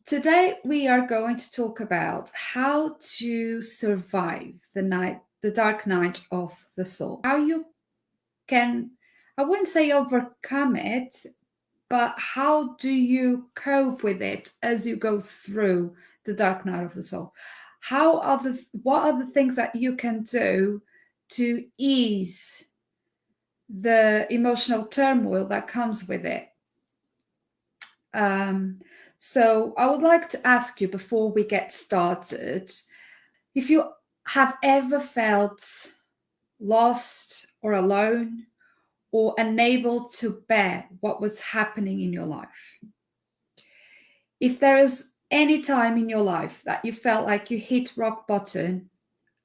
Today we are going to talk about how to survive the dark night of the soul. How you can, I wouldn't say overcome it, but how do you cope with it as you go through the dark night of the soul? What are the things that you can do to ease the emotional turmoil that comes with it? So I would like to ask you before we get started, if you have ever felt lost or alone or unable to bear what was happening in your life. If there is any time in your life that you felt like you hit rock bottom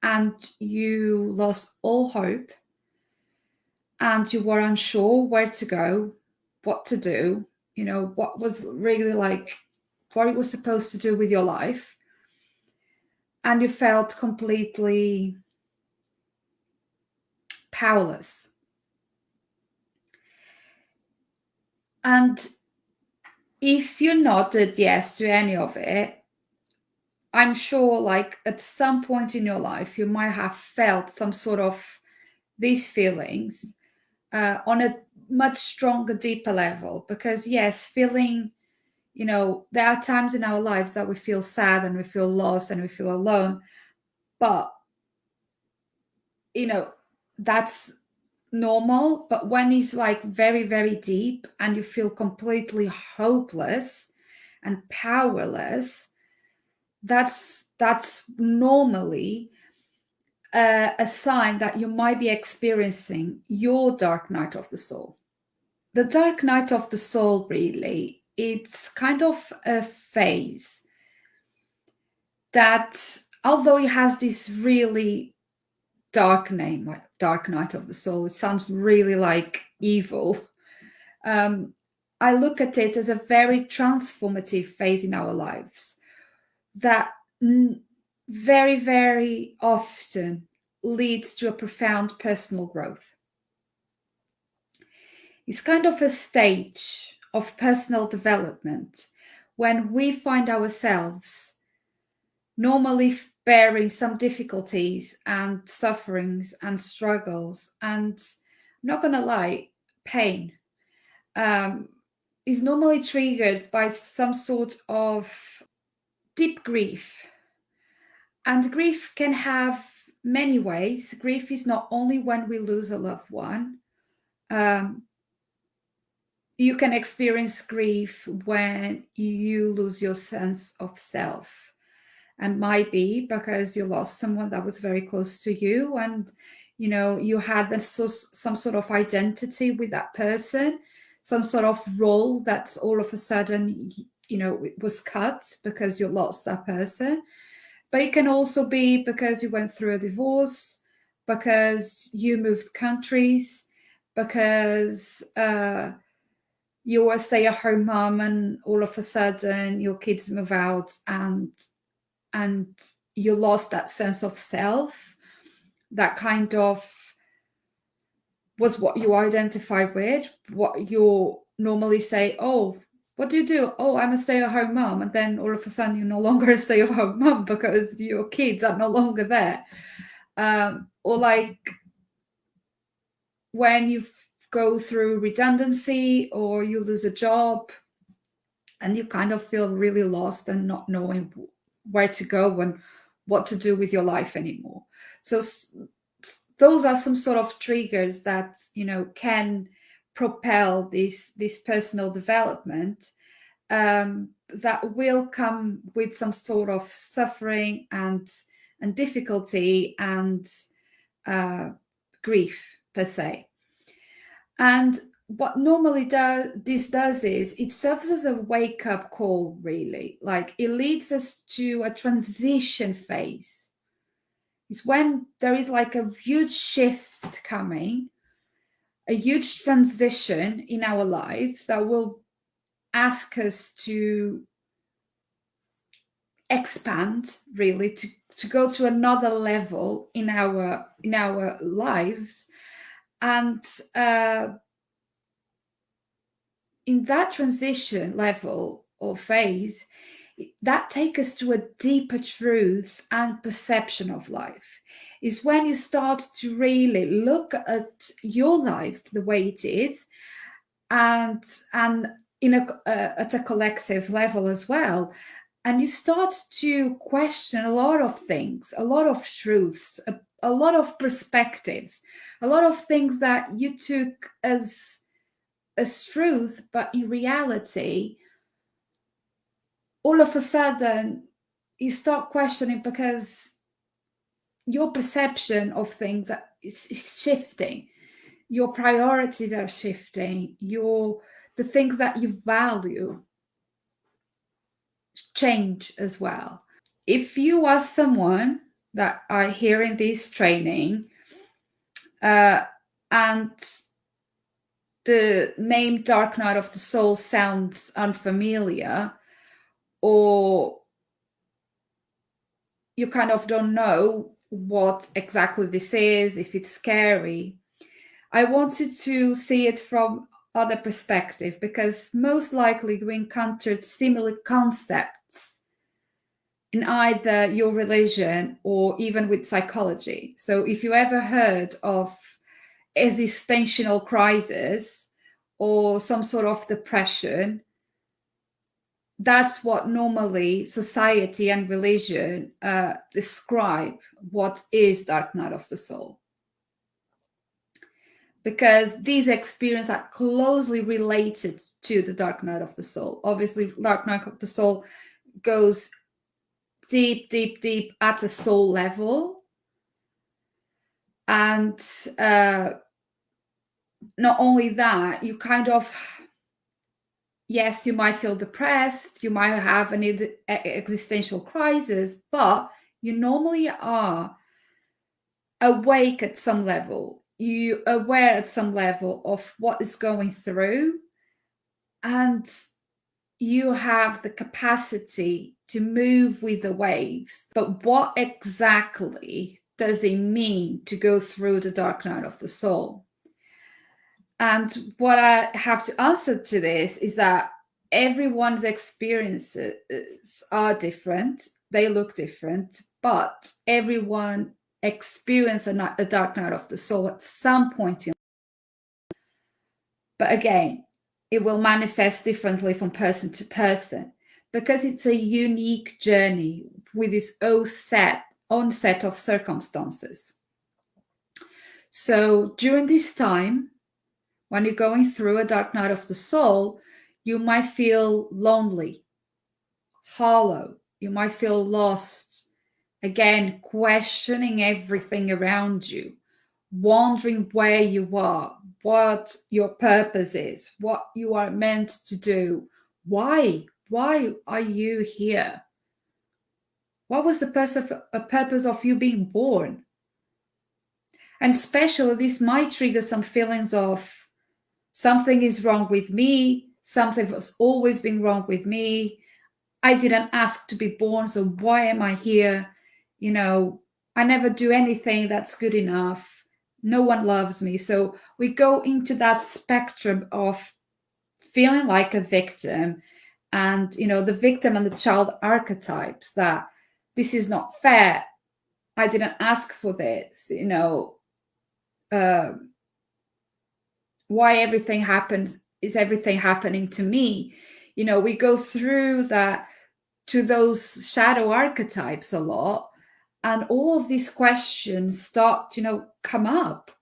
and you lost all hope and you were unsure where to go, what to do, what was really like what you were supposed to do with your life, and you felt completely powerless. And if you nodded yes to any of it, I'm sure like at some point in your life, you might have felt some sort of these feelings on a much stronger, deeper level. Because yes, feeling, there are times in our lives that we feel sad and we feel lost and we feel alone. But, that's normal. But when it's like very, very deep and you feel completely hopeless and powerless, that's normally a sign that you might be experiencing your dark night of the soul. The dark night of the soul, really, it's kind of a phase that, although it has this really dark name, like Dark Night of the Soul, it sounds really like evil. I look at it as a very transformative phase in our lives that very, very often leads to a profound personal growth. It's kind of a stage of personal development when we find ourselves normally bearing some difficulties and sufferings and struggles, and I'm not going to lie, pain is normally triggered by some sort of deep grief. And grief can have many ways. Grief is not only when we lose a loved one. You can experience grief when you lose your sense of self. And might be because you lost someone that was very close to you, and you had some sort of identity with that person, some sort of role that's all of a sudden it was cut because you lost that person. But it can also be because you went through a divorce, because you moved countries, because you were a stay-at-home mom and all of a sudden your kids move out and you lost that sense of self that kind of was what you identified with, what you normally say, oh, what do you do? Oh, I'm a stay-at-home mom. And then all of a sudden you're no longer a stay-at-home mom because your kids are no longer there. Or like when you go through redundancy or you lose a job and you kind of feel really lost and not knowing where to go and what to do with your life anymore. So those are some sort of triggers that can propel this personal development, that will come with some sort of suffering and difficulty and grief per se. And what normally this does is it serves as a wake-up call, really. Like it leads us to a transition phase. It's when there is like a huge shift coming, a huge transition in our lives that will ask us to expand, really, to go to another level in our lives. And in that transition level or phase, that take us to a deeper truth and perception of life. Is when you start to really look at your life the way it is, and in at a collective level as well, and you start to question a lot of things, a lot of truths, a lot of perspectives, a lot of things that you took as truth, but in reality, all of a sudden you start questioning because your perception of things is shifting, your priorities are shifting, the things that you value change as well. If you are someone that are hearing this training, and the name Dark Night of the Soul sounds unfamiliar, or you kind of don't know what exactly this is, if it's scary, I want you to see it from other perspective, because most likely you encountered similar concepts in either your religion or even with psychology. So if you ever heard of existential crisis or some sort of depression, that's what normally society and religion describe what is dark night of the soul, because these experiences are closely related to the dark night of the soul. Obviously, dark night of the soul goes deep, deep, deep at a soul level, and not only that, you kind of, yes, you might feel depressed, you might have an existential crisis, but you normally are awake at some level. You aware at some level of what is going through, and you have the capacity to move with the waves. But what exactly does it mean to go through the dark night of the soul? And what I have to answer to this is that everyone's experiences are different. They look different, but everyone experiences a dark night of the soul at some point in. But again, it will manifest differently from person to person, because it's a unique journey with its own set of circumstances. So during this time, when you're going through a dark night of the soul, you might feel lonely, hollow, you might feel lost, again, questioning everything around you, wondering where you are, what your purpose is, what you are meant to do. Why are you here? What was the purpose of you being born? And especially, this might trigger some feelings of something is wrong with me, something has always been wrong with me, I didn't ask to be born, so why am I here? I never do anything that's good enough. No one loves me. So we go into that spectrum of feeling like a victim, and the victim and the child archetypes, that this is not fair. I didn't ask for this. Why everything happens? Is everything happening to me? We go through that, to those shadow archetypes a lot, and all of these questions start to come up.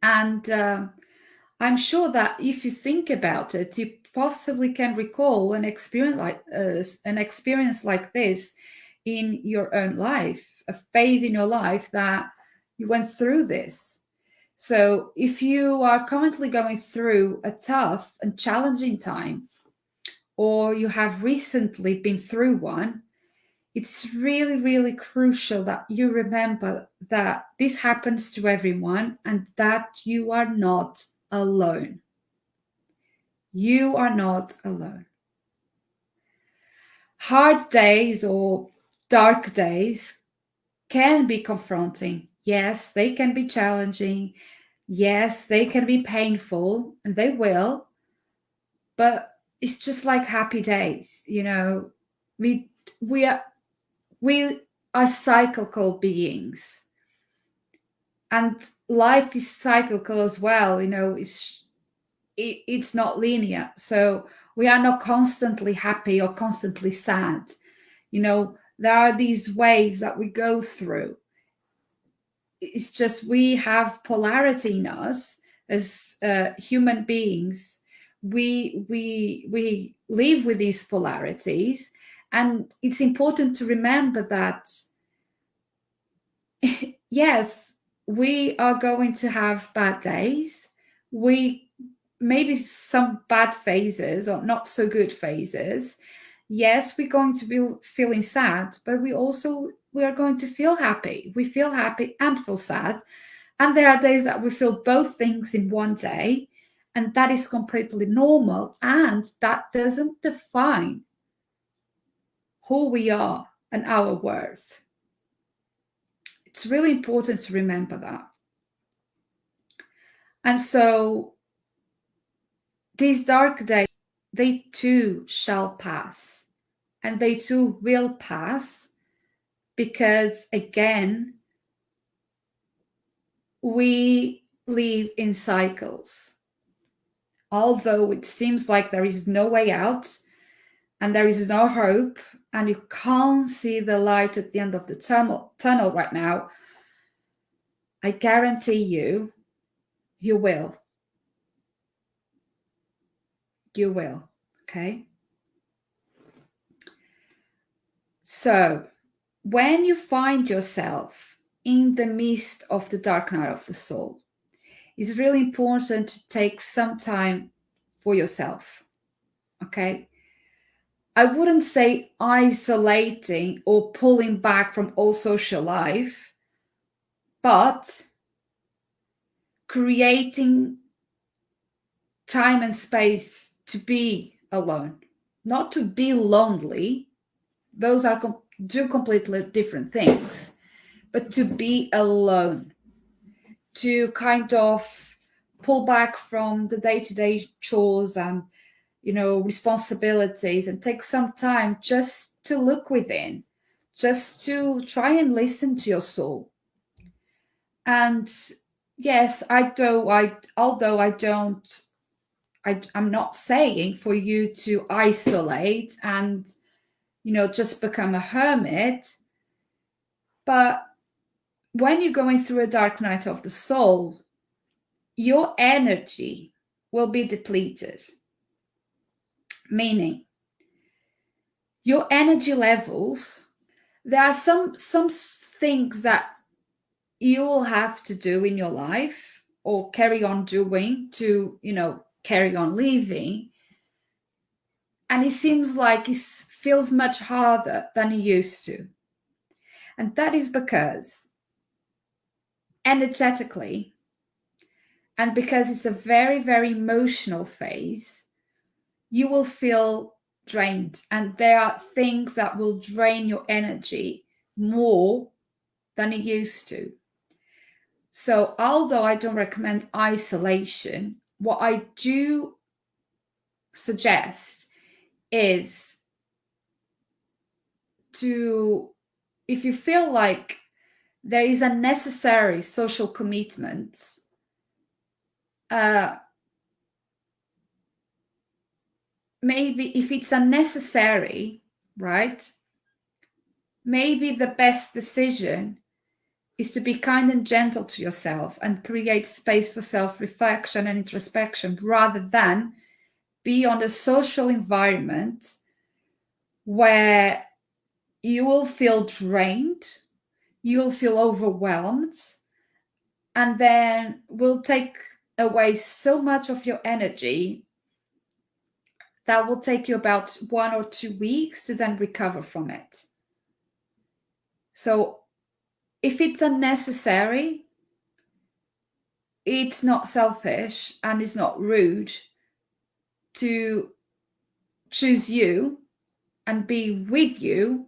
And I'm sure that if you think about it, you possibly can recall an experience like this in your own life, a phase in your life that you went through this. So if you are currently going through a tough and challenging time, or you have recently been through one, it's really, really crucial that you remember that this happens to everyone and that you are not alone. You are not alone. Hard days or dark days can be confronting. Yes, they can be challenging. Yes, they can be painful, and they will. But it's just like happy days. We are we are cyclical beings, and life is cyclical as well. It's not linear, so we are not constantly happy or constantly sad. There are these waves that we go through. It's just we have polarity in us as human beings. We live with these polarities, and it's important to remember that yes, we are going to have bad days. We maybe some bad phases or not so good phases. Yes, we're going to be feeling sad, but we are going to feel happy. We feel happy and feel sad. And there are days that we feel both things in one day, and that is completely normal. And that doesn't define who we are and our worth. It's really important to remember that. And so these dark days, they too shall pass. And they too will pass because, again, we live in cycles. Although it seems like there is no way out and there is no hope and you can't see the light at the end of the tunnel right now, I guarantee you, you will. You will, okay? So, when you find yourself in the midst of the dark night of the soul, it's really important to take some time for yourself, okay? I wouldn't say isolating or pulling back from all social life, but creating time and space to be alone, not to be lonely. Those are two completely different things, but to be alone, to kind of pull back from the day-to-day chores and responsibilities and take some time just to look within, just to try and listen to your soul. And yes, although I'm not saying for you to isolate and just become a hermit, but when you're going through a dark night of the soul, your energy will be depleted. Meaning, your energy levels, there are some things that you will have to do in your life or carry on doing to, carry on living. And it seems like it feels much harder than it used to. And that is because energetically, and because it's a very, very emotional phase, you will feel drained. And there are things that will drain your energy more than it used to. So, although I don't recommend isolation, what I do suggest is if you feel like there is a necessary social commitment, maybe if it's unnecessary, right? Maybe the best decision is to be kind and gentle to yourself and create space for self-reflection and introspection rather than be on a social environment where you will feel drained, you will feel overwhelmed, and then will take away so much of your energy that will take you about 1 or 2 weeks to then recover from it. So if it's unnecessary, it's not selfish and it's not rude to choose you and be with you,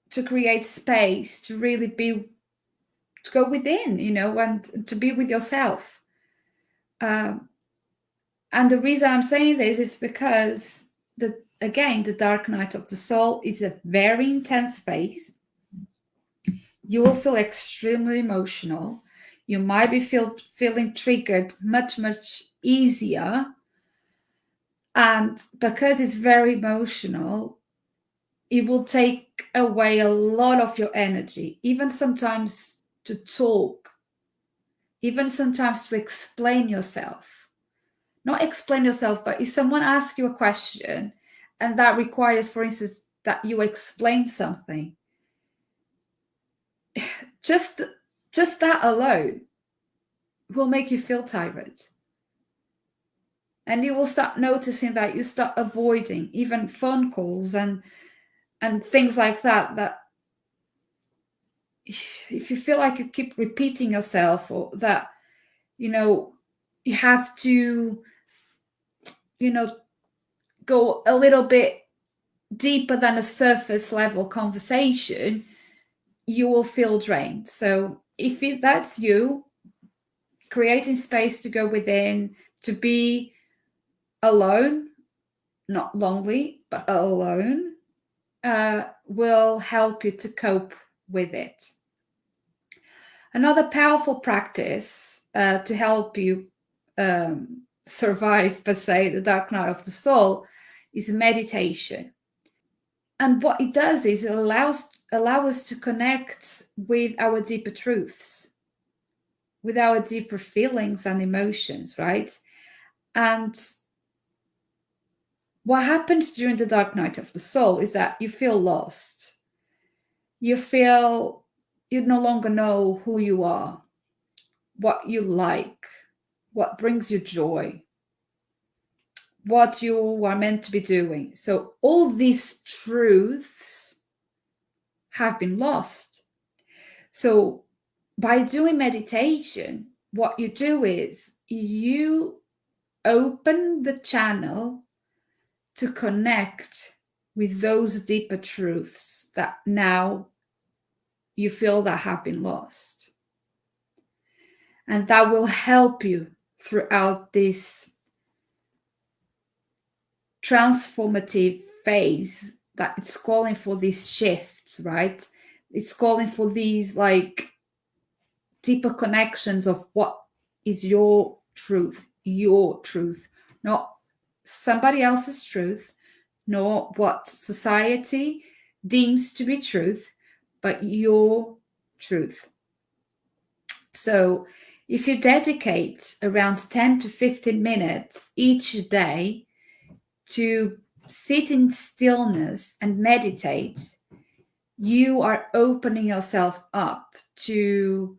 to create space to really to go within, and to be with yourself. And the reason I'm saying this is because the dark night of the soul is a very intense phase. You will feel extremely emotional. You might be feeling triggered much easier. And because it's very emotional, it will take away a lot of your energy, even sometimes to talk, even sometimes to explain yourself. Not explain yourself, but if someone asks you a question and that requires, for instance, that you explain something, just that alone will make you feel tired. And you will start noticing that you start avoiding even phone calls and things like that, that if you feel like you keep repeating yourself, or that, you have to, go a little bit deeper than a surface level conversation, you will feel drained. So if that's you, creating space to go within, to be alone, not lonely, but alone, will help you to cope with it. Another powerful practice to help you survive, per se, the dark night of the soul is meditation. And what it does is it allows us to connect with our deeper truths, with our deeper feelings and emotions, right? And what happens during the dark night of the soul is that you feel lost. You feel you no longer know who you are, what you like, what brings you joy, what you are meant to be doing. So all these truths have been lost. So by doing meditation, what you do is you open the channel to connect with those deeper truths that now you feel that have been lost. And that will help you throughout this transformative phase that it's calling for these shifts, right? It's calling for these like deeper connections of what is your truth, not somebody else's truth, nor what society deems to be truth, but your truth. So if you dedicate around 10 to 15 minutes each day to sit in stillness and meditate, you are opening yourself up to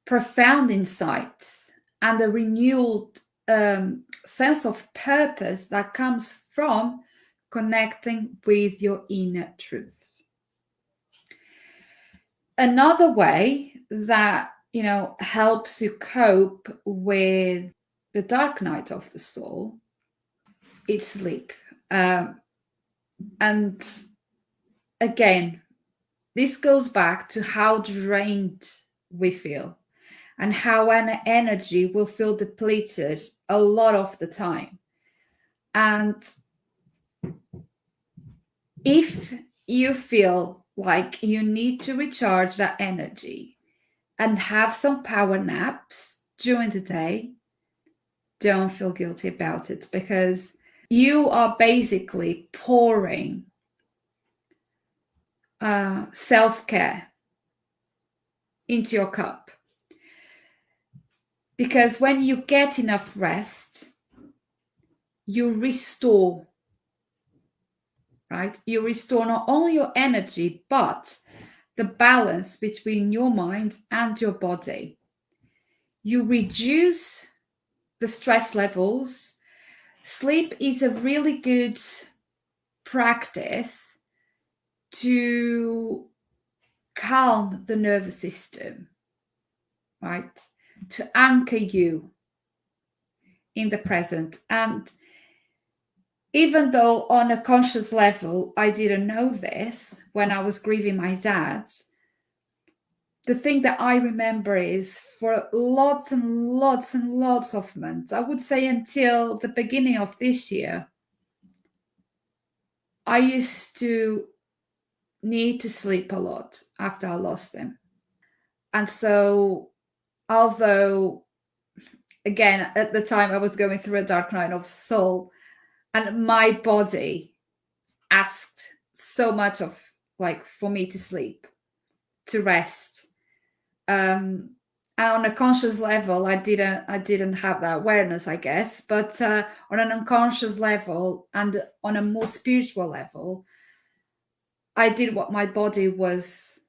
profound insights and a renewed sense of purpose that comes from connecting with your inner truths. Another way that helps you cope with the dark night of the soul, it's sleep. And again, this goes back to how drained we feel and how an energy will feel depleted a lot of the time. And if you feel like you need to recharge that energy and have some power naps during the day, don't feel guilty about it, because you are basically pouring self-care into your cup. Because when you get enough rest, you restore, right? You restore not only your energy, but the balance between your mind and your body. You reduce the stress levels. Sleep is a really good practice to calm the nervous system, right? To anchor you in the present. And even though on a conscious level, I didn't know this when I was grieving my dad, the thing that I remember is for lots and lots and lots of months, I would say until the beginning of this year, I used to need to sleep a lot after I lost him. And so, although, again, at the time I was going through a dark night of the soul, and my body asked so much of, like, for me to sleep, to rest. And on a conscious level, I didn't have that awareness, I guess. But on an unconscious level and on a more spiritual level, I did what my body was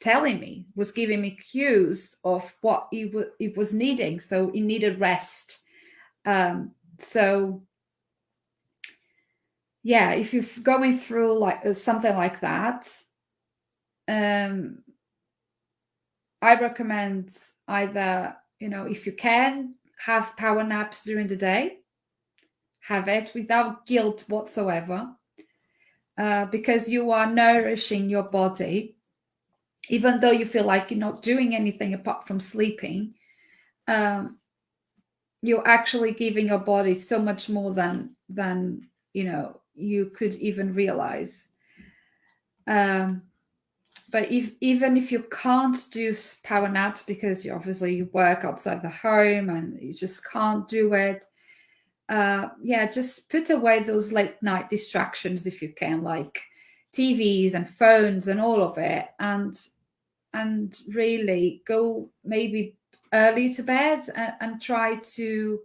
telling me, was giving me cues of what it was needing. So it needed rest. So yeah, if you're going through like something like that, um, I recommend either, if you can, have power naps during the day, have it without guilt whatsoever, because you are nourishing your body, even though you feel like you're not doing anything apart from sleeping. Um, you're actually giving your body so much more than you could even realize. Um, but even if you can't do power naps because you work outside the home and you just can't do it, yeah, just put away those late night distractions if you can, like TVs and phones and all of it, and really go maybe early to bed, and try to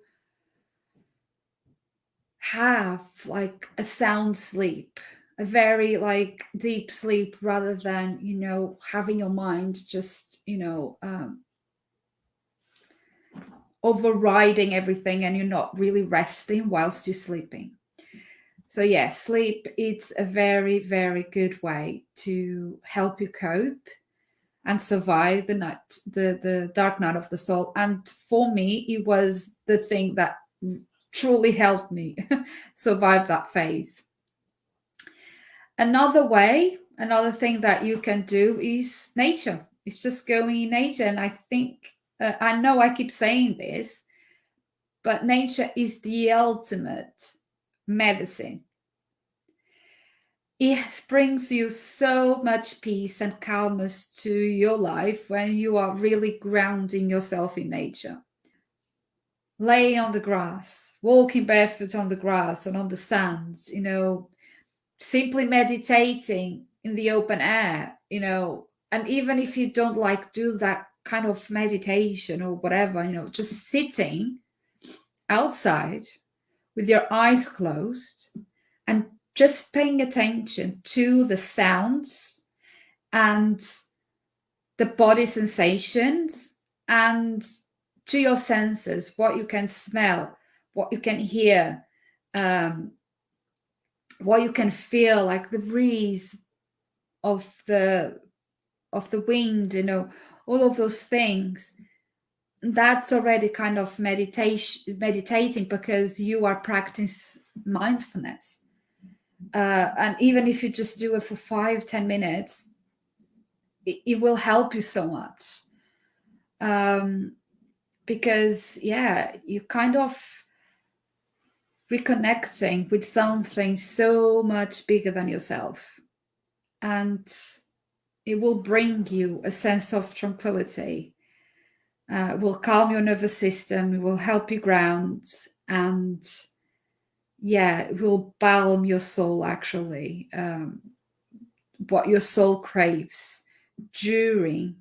have like a sound sleep, a very like deep sleep, rather than having your mind just overriding everything, and you're not really resting whilst you're sleeping. So yeah, sleep, it's a very, very good way to help you cope and survive the dark night of the soul. And for me, it was the thing that truly helped me survive that phase. Another thing that you can do is nature. It's just going in nature. And I think, I know I keep saying this, but nature is the ultimate medicine. It brings you so much peace and calmness to your life when you are really grounding yourself in nature. Laying on the grass, walking barefoot on the grass and on the sands, simply meditating in the open air, and even if you don't like do that kind of meditation or whatever, just sitting outside with your eyes closed and just paying attention to the sounds and the body sensations and to your senses, what you can smell, what you can hear, um, what you can feel, like the breeze of the wind, all of those things. That's already kind of meditating, because you are practicing mindfulness. And even if you just do it for 5-10 minutes, it will help you so much. Because yeah, you kind of reconnecting with something so much bigger than yourself, and it will bring you a sense of tranquility. It will calm your nervous system, it will help you ground, and yeah, it will balm your soul, actually, what your soul craves during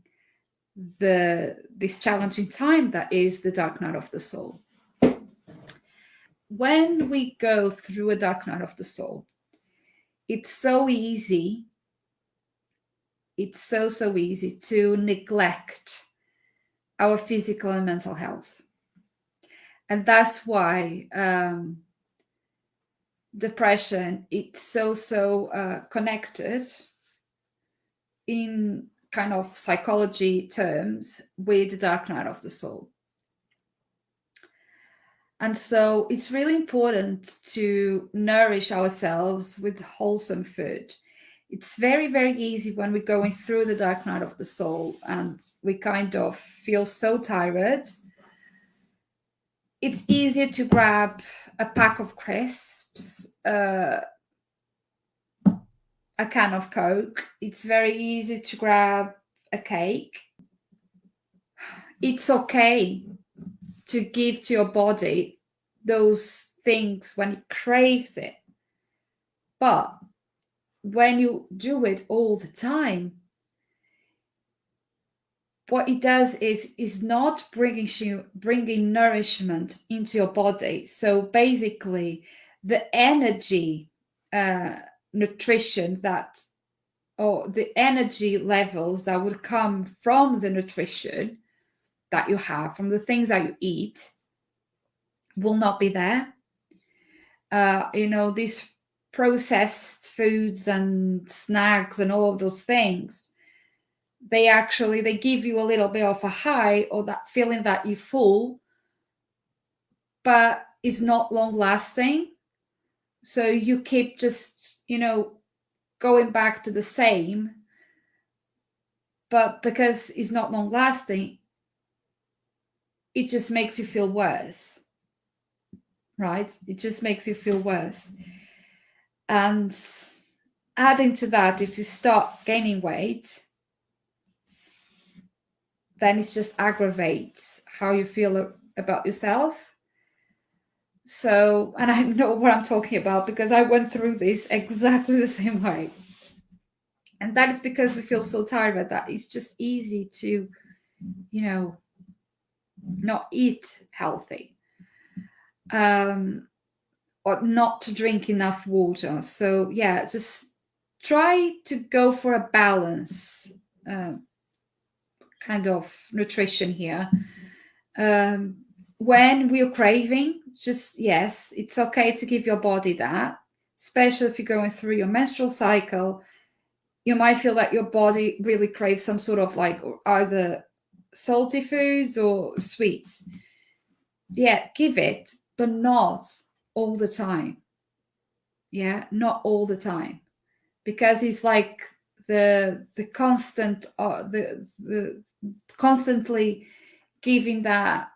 this challenging time that is the dark night of the soul. When we go through a dark night of the soul, it's so easy, it's so easy to neglect our physical and mental health. And that's why depression, it's so connected in kind of psychology terms with the dark night of the soul. And so it's really important to nourish ourselves with wholesome food. It's very, very easy when we're going through the dark night of the soul and we kind of feel so tired. It's easier to grab a pack of crisps, a can of Coke. It's very easy to grab a cake. It's okay to give to your body those things when it craves it. But when you do it all the time, what it does is not bringing nourishment into your body. So basically, the energy, nutrition that, or the energy levels that would come from the nutrition that you have, from the things that you eat, will not be there. These processed foods and snacks and all of those things, they give you a little bit of a high, or that feeling that you're full, but it's not long lasting. So you keep just, going back to the same, but because it's not long lasting, it just makes you feel worse, right? It just makes you feel worse. And adding to that, if you start gaining weight, then it just aggravates how you feel about yourself. So, and I know what I'm talking about because I went through this exactly the same way. And that is because we feel so tired that it's just easy to, not eat healthy, or not to drink enough water. So, yeah, just try to go for a balance kind of nutrition here. When we're craving, yes, it's okay to give your body that, especially if you're going through your menstrual cycle. You might feel that your body really craves some sort of like either salty foods or sweets. Yeah, give it, but not all the time. Yeah, not all the time, because it's like the constant the constantly giving that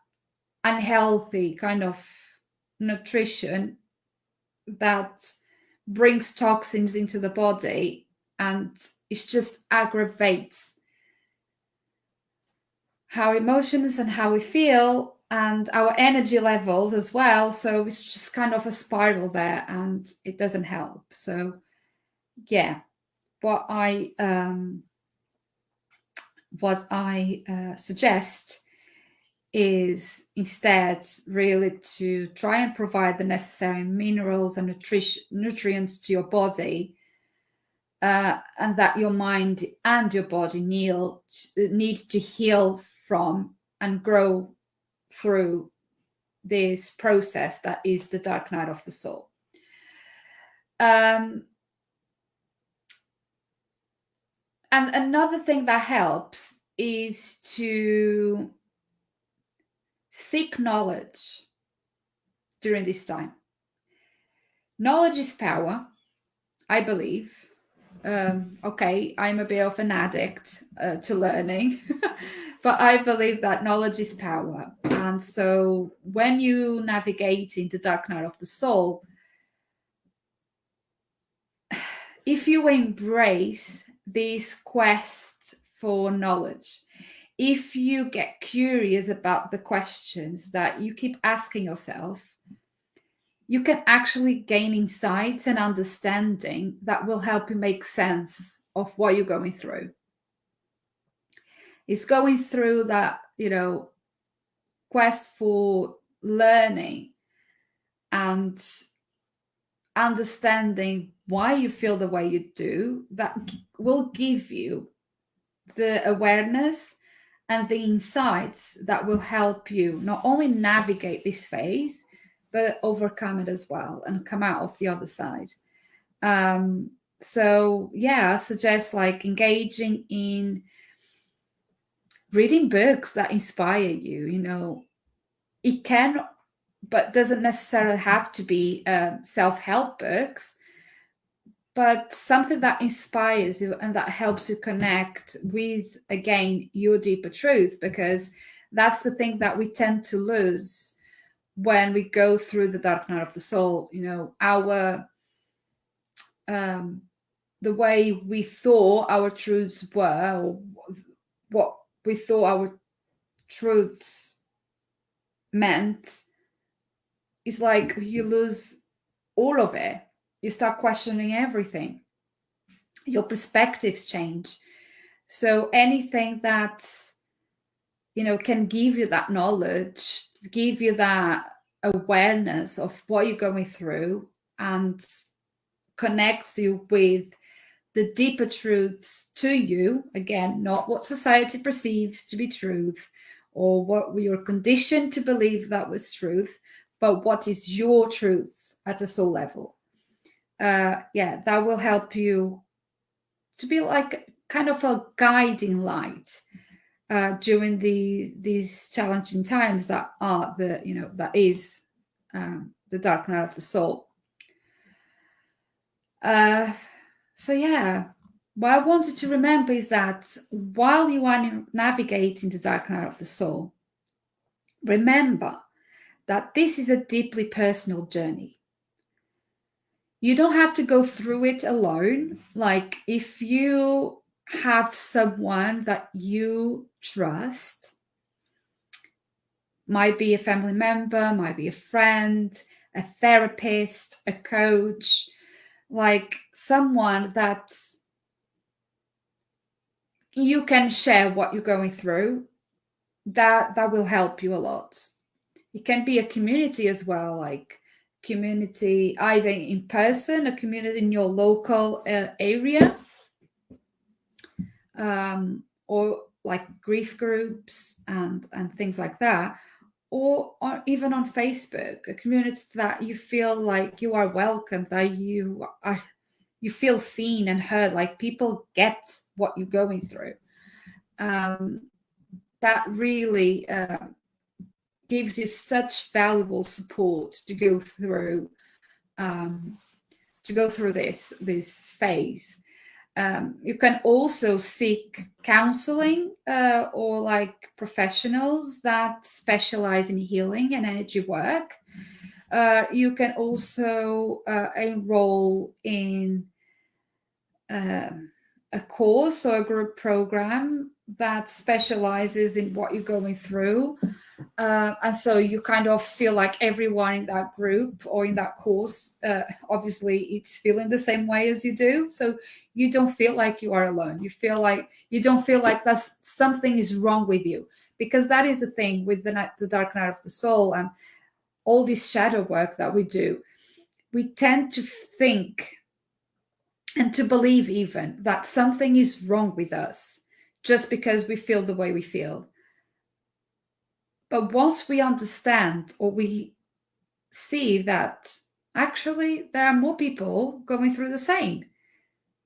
unhealthy kind of nutrition that brings toxins into the body, and it just aggravates our emotions and how we feel and our energy levels as well. So it's just kind of a spiral there, and it doesn't help. So yeah, what I suggest is instead really to try and provide the necessary minerals and nutrients to your body, and that your mind and your body need to heal from and grow through this process that is the dark night of the soul. And another thing that helps is to seek knowledge during this time. Knowledge is power, I believe. Okay, I'm a bit of an addict to learning, but I believe that knowledge is power. And so when you navigate in the dark night of the soul, if you embrace this quest for knowledge, if you get curious about the questions that you keep asking yourself, you can actually gain insights and understanding that will help you make sense of what you're going through. It's going through that, quest for learning and understanding why you feel the way you do, that will give you the awareness and the insights that will help you not only navigate this phase, but overcome it as well and come out of the other side. So yeah, I suggest like engaging in reading books that inspire you. It can, but doesn't necessarily have to be self-help books, but something that inspires you and that helps you connect with, again, your deeper truth, because that's the thing that we tend to lose when we go through the dark night of the soul. Our the way we thought our truths were, or what we thought our truths meant, is like you lose all of it. You start questioning everything. Your perspectives change. So anything that, can give you that knowledge, give you that awareness of what you're going through, and connects you with the deeper truths to you, again, not what society perceives to be truth or what you're conditioned to believe that was truth, but what is your truth at a soul level. That will help you to be like kind of a guiding light during these challenging times that are that is the dark night of the soul. What I want you to remember is that while you are navigating the dark night of the soul, remember that this is a deeply personal journey. You don't have to go through it alone. Like, if you have someone that you trust, might be a family member, might be a friend, a therapist, a coach, like someone that you can share what you're going through, that will help you a lot. It can be a community as well, like community either in person, a community in your local area, or like grief groups and things like that, or even on Facebook, a community that you feel like you are welcome, that you feel seen and heard, like people get what you're going through. That really gives you such valuable support to go through this phase. You can also seek counseling or like professionals that specialize in healing and energy work. You can also enroll in a course or a group program that specializes in what you're going through. And so you kind of feel like everyone in that group or in that course, obviously it's feeling the same way as you do. So you don't feel like you are alone. You don't feel like that's something is wrong with you, because that is the thing with the dark night of the soul and all this shadow work that we do. We tend to think and to believe even that something is wrong with us just because we feel the way we feel. But once we understand, or we see that actually there are more people going through the same.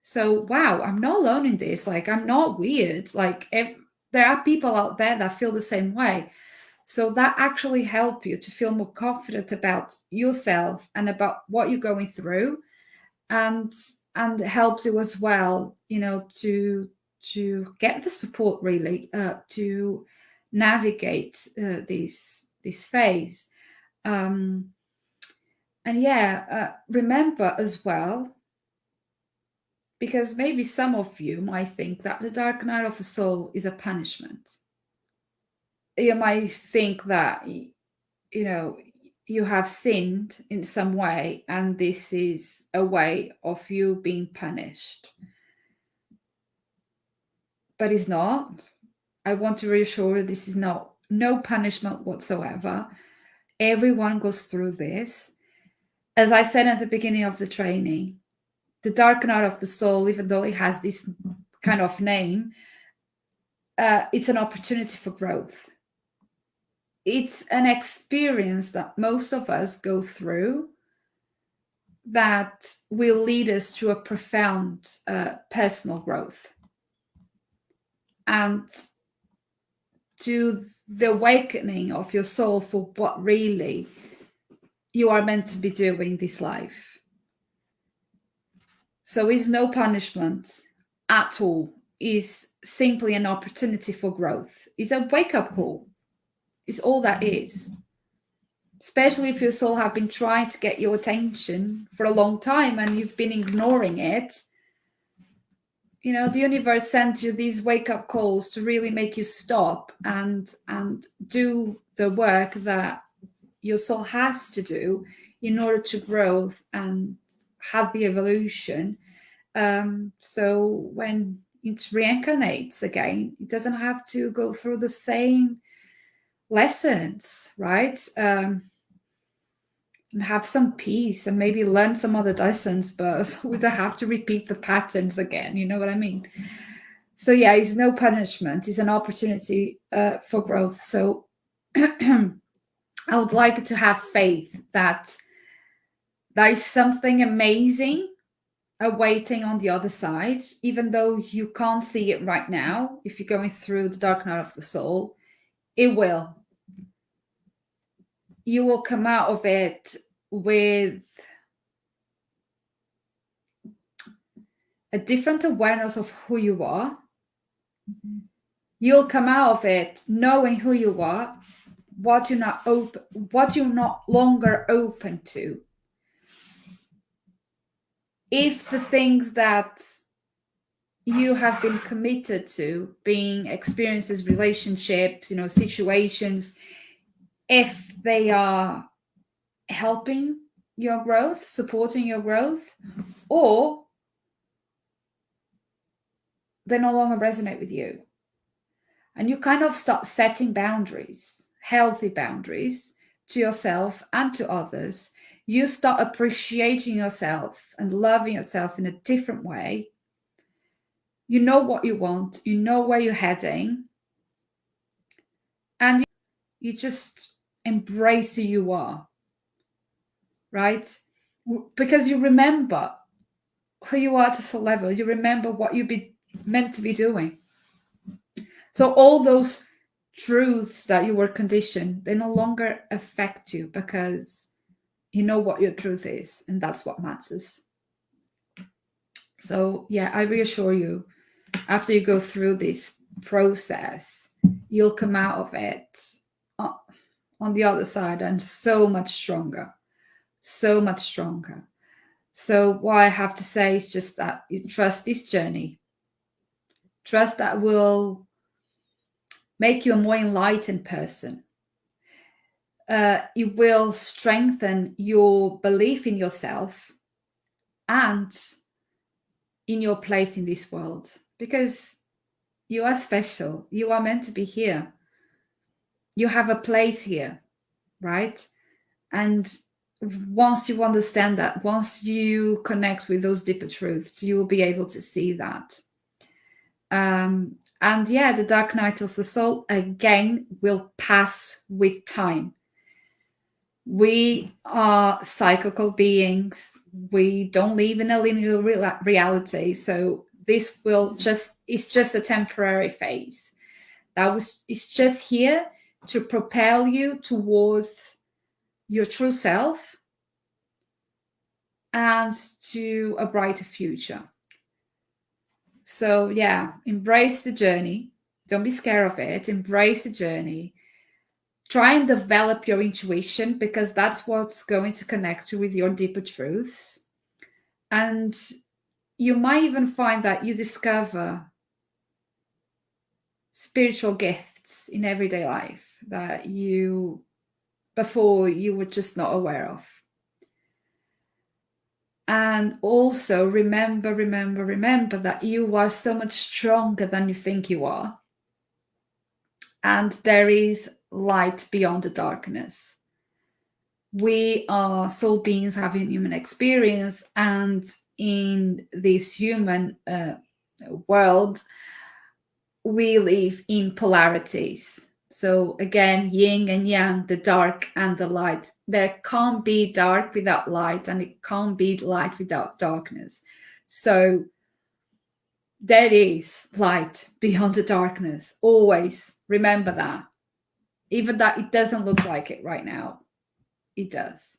So, wow, I'm not alone in this. Like, I'm not weird. Like, there are people out there that feel the same way. So that actually helps you to feel more confident about yourself and about what you're going through, and helps you as well, to get the support really to navigate this phase. Remember as well, because maybe some of you might think that the dark night of the soul is a punishment. You might think that you have sinned in some way and this is a way of you being punished. But it's not. I want to reassure you, this is no punishment whatsoever. Everyone goes through this. As I said at the beginning of the training, the dark night of the soul, even though it has this kind of name, it's an opportunity for growth. It's an experience that most of us go through that will lead us to a profound personal growth and to the awakening of your soul for what really you are meant to be doing this life. So it's no punishment at all. It's simply an opportunity for growth. It's a wake-up call. It's all that is. Especially if your soul have been trying to get your attention for a long time and you've been ignoring it. the universe sends you these wake-up calls to really make you stop and do the work that your soul has to do in order to grow and have the evolution. So when it reincarnates again, it doesn't have to go through the same lessons, right? And have some peace and maybe learn some other lessons, but we don't have to repeat the patterns again. You know what I mean? So yeah, it's no punishment. It's an opportunity for growth. So I would like to have faith that there is something amazing awaiting on the other side, even though you can't see it right now. If you're going through the dark night of the soul, it will. You will come out of it with a different awareness of who you are. You'll come out of it knowing who you are, what you're not longer open to. If the things that you have been committed to, being experiences, relationships, situations, if they are helping your growth, supporting your growth, or they no longer resonate with you. And you kind of start setting boundaries, healthy boundaries to yourself and to others. You start appreciating yourself and loving yourself in a different way. You know what you want, you know where you're heading, and you just embrace who you are, right? Because you remember who you are at a soul level. You remember what you've been meant to be doing. So all those truths that you were conditioned, they no longer affect you because you know what your truth is, and that's what matters. So yeah, I reassure you, after you go through this process, you'll come out of it on the other side and so much stronger. So much stronger. So what I have to say is just that you trust this journey. Trust that will make you a more enlightened person. It will strengthen your belief in yourself and in your place in this world, because you are special. You are meant to be here. You have a place here, right? And once you understand that, once you connect with those deeper truths, you will be able to see that. And yeah, the dark night of the soul, again, will pass with time. We are cyclical beings. We don't live in a linear reality. So this it's just a temporary phase. It's just here to propel you towards your true self and to a brighter future. So yeah, embrace the journey. Don't be scared of it. Embrace the journey. Try and develop your intuition, because that's what's going to connect you with your deeper truths. And you might even find that you discover spiritual gifts in everyday life that before you were just not aware of. And also remember that you are so much stronger than you think you are. And there is light beyond the darkness. We are soul beings having human experience, and in this human world, we live in polarities. So again, yin and yang, the dark and the light. There can't be dark without light, and it can't be light without darkness. So there is light beyond the darkness. Always remember that. Even that it doesn't look like it right now, it does.